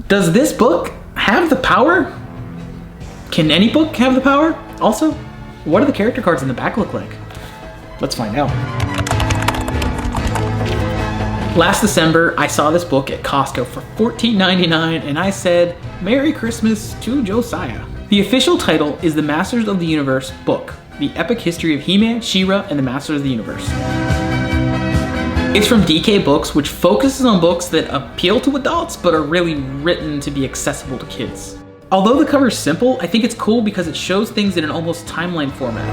Does this book have the power? Can any book have the power? Also, what do the character cards in the back look like? Let's find out. Last December, I saw this book at Costco for $14.99 and I said, Merry Christmas to Josiah. The official title is The Masters of the Universe book, The Epic History of He-Man, She-Ra, and the Masters of the Universe. It's from DK Books, which focuses on books that appeal to adults but are really written to be accessible to kids. Although the cover is simple, I think it's cool because it shows things in an almost timeline format.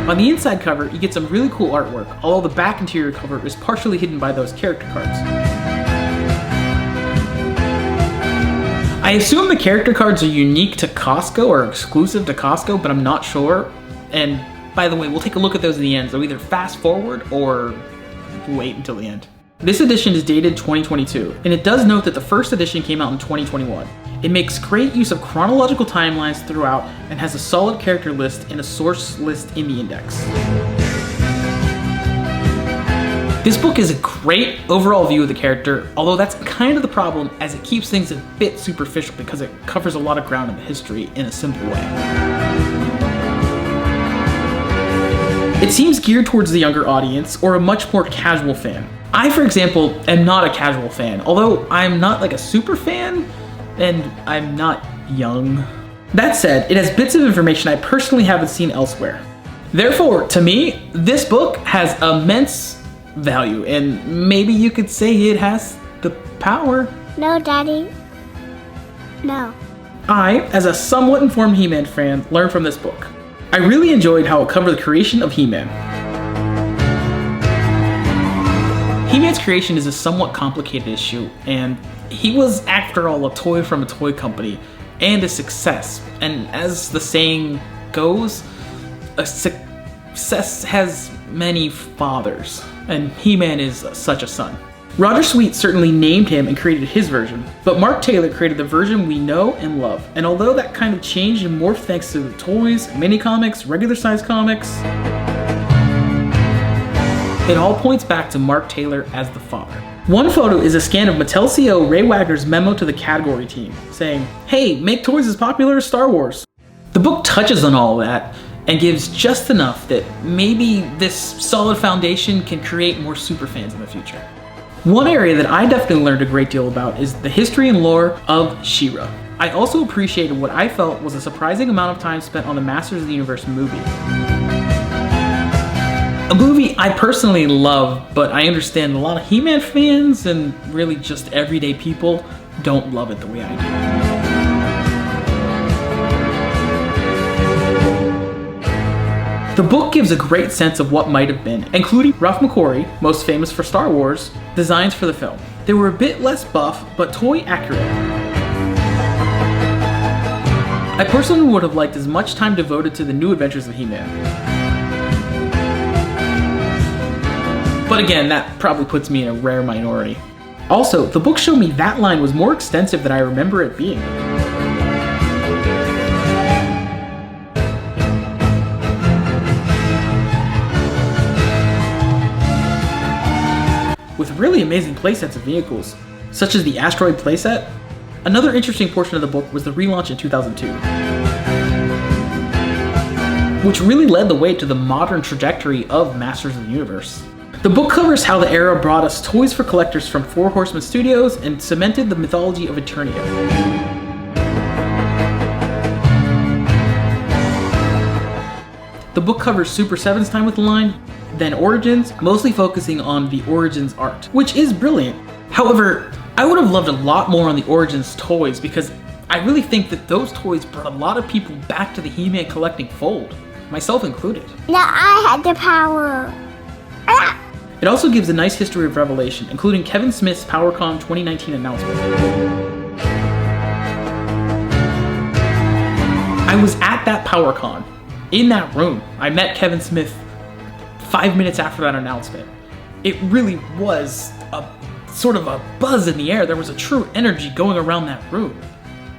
On the inside cover, you get some really cool artwork, although the back interior cover is partially hidden by those character cards. I assume the character cards are unique to Costco or exclusive to Costco, but I'm not sure. And by the way, we'll take a look at those in the end, so either fast forward or wait until the end. This edition is dated 2022, and it does note that the first edition came out in 2021. It makes great use of chronological timelines throughout and has a solid character list and a source list in the index. This book is a great overall view of the character, although that's kind of the problem as it keeps things a bit superficial because it covers a lot of ground in the history in a simple way. It seems geared towards the younger audience or a much more casual fan. I, for example, am not a casual fan, although I'm not like a super fan, and I'm not young. That said, it has bits of information I personally haven't seen elsewhere. Therefore, to me, this book has immense value, and maybe you could say it has the power. No, Daddy. No. I, as a somewhat informed He-Man fan, learned from this book. I really enjoyed how it covered the creation of He-Man. He-Man's creation is a somewhat complicated issue, and he was, after all, a toy from a toy company, and a success. And as the saying goes, a success has many fathers, and He-Man is such a son. Roger Sweet certainly named him and created his version, but Mark Taylor created the version we know and love. And although that kind of changed and morphed thanks to the toys, mini-comics, regular-size comics, it all points back to Mark Taylor as the father. One photo is a scan of Mattel CEO Ray Wagner's memo to the category team, saying, hey, make toys as popular as Star Wars. The book touches on all of that, and gives just enough that maybe this solid foundation can create more superfans in the future. One area that I definitely learned a great deal about is the history and lore of She-Ra. I also appreciated what I felt was a surprising amount of time spent on the Masters of the Universe movie. A movie I personally love, but I understand a lot of He-Man fans and really just everyday people don't love it the way I do. The book gives a great sense of what might have been, including Ralph McQuarrie, most famous for Star Wars, designs for the film. They were a bit less buff, but toy accurate. I personally would have liked as much time devoted to the new adventures of He-Man. But again, that probably puts me in a rare minority. Also, the book showed me that line was more extensive than I remember it being. With really amazing playsets of vehicles, such as the Asteroid playset. Another interesting portion of the book was the relaunch in 2002, which really led the way to the modern trajectory of Masters of the Universe. The book covers how the era brought us toys for collectors from Four Horsemen Studios and cemented the mythology of Eternia. The book covers Super 7's time with the line, then Origins, mostly focusing on the Origins art, which is brilliant. However, I would have loved a lot more on the Origins toys because I really think that those toys brought a lot of people back to the He-Man collecting fold, myself included. Now I had the power. Ah! It also gives a nice history of Revelation, including Kevin Smith's PowerCon 2019 announcement. I was at that PowerCon, in that room. I met Kevin Smith 5 minutes after that announcement. It really was a sort of a buzz in the air. There was a true energy going around that room.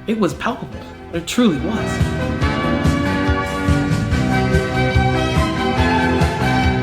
It was palpable. It truly was.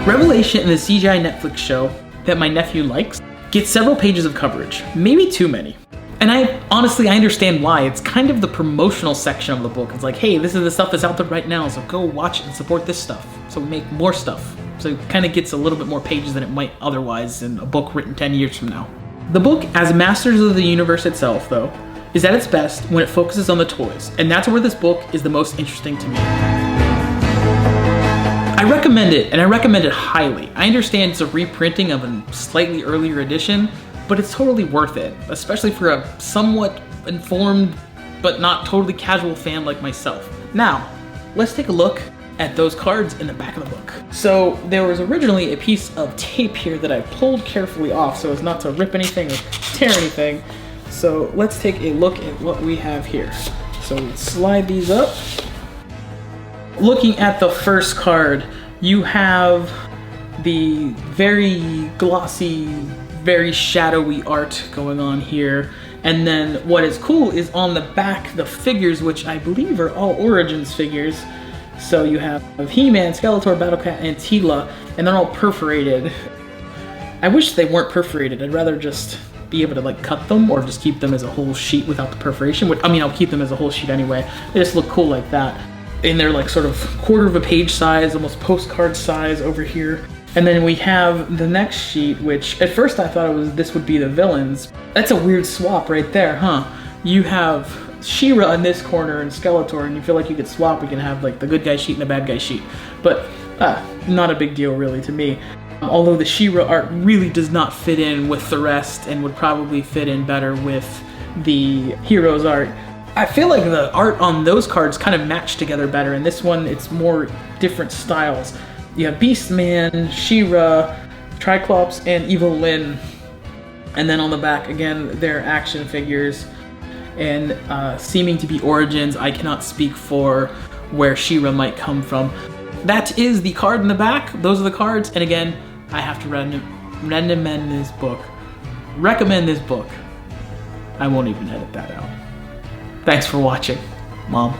Revelation and the CGI Netflix show that my nephew likes gets several pages of coverage, maybe too many. And I understand why. It's kind of the promotional section of the book. It's like, hey, this is the stuff that's out there right now, so go watch it and support this stuff. So we make more stuff. So it kind of gets a little bit more pages than it might otherwise in a book written 10 years from now. The book, as Masters of the Universe itself, though, is at its best when it focuses on the toys. And that's where this book is the most interesting to me. I recommend it, and I recommend it highly. I understand it's a reprinting of a slightly earlier edition, but it's totally worth it, especially for a somewhat informed but not totally casual fan like myself. Now, let's take a look at those cards in the back of the book. So there was originally a piece of tape here that I pulled carefully off so as not to rip anything or tear anything. So let's take a look at what we have here. So let's slide these up. Looking at the first card, you have the very glossy, very shadowy art going on here. And then what is cool is on the back, the figures, which I believe are all Origins figures. So you have He-Man, Skeletor, Battlecat, and Tila, and they're all perforated. I wish they weren't perforated. I'd rather just be able to like cut them or just keep them as a whole sheet without the perforation. I mean, I'll keep them as a whole sheet anyway. They just look cool like that. And they're like sort of quarter of a page size, almost postcard size over here. And then we have the next sheet, which at first I thought this would be the villains. That's a weird swap right there, huh? You have She-Ra in this corner and Skeletor, and you feel like you could swap. We can have like the good guy sheet and the bad guy sheet. But not a big deal really to me. Although the She-Ra art really does not fit in with the rest and would probably fit in better with the Heroes art. I feel like the art on those cards kind of match together better. In this one, it's more different styles. You have Beastman, She-Ra, Triclops, and Evil Lyn. And then on the back, again, they're action figures. And seeming to be Origins, I cannot speak for where She-Ra might come from. That is the card in the back. Those are the cards. And again, I have to recommend this book. Recommend this book. I won't even edit that out. Thanks for watching, Mom.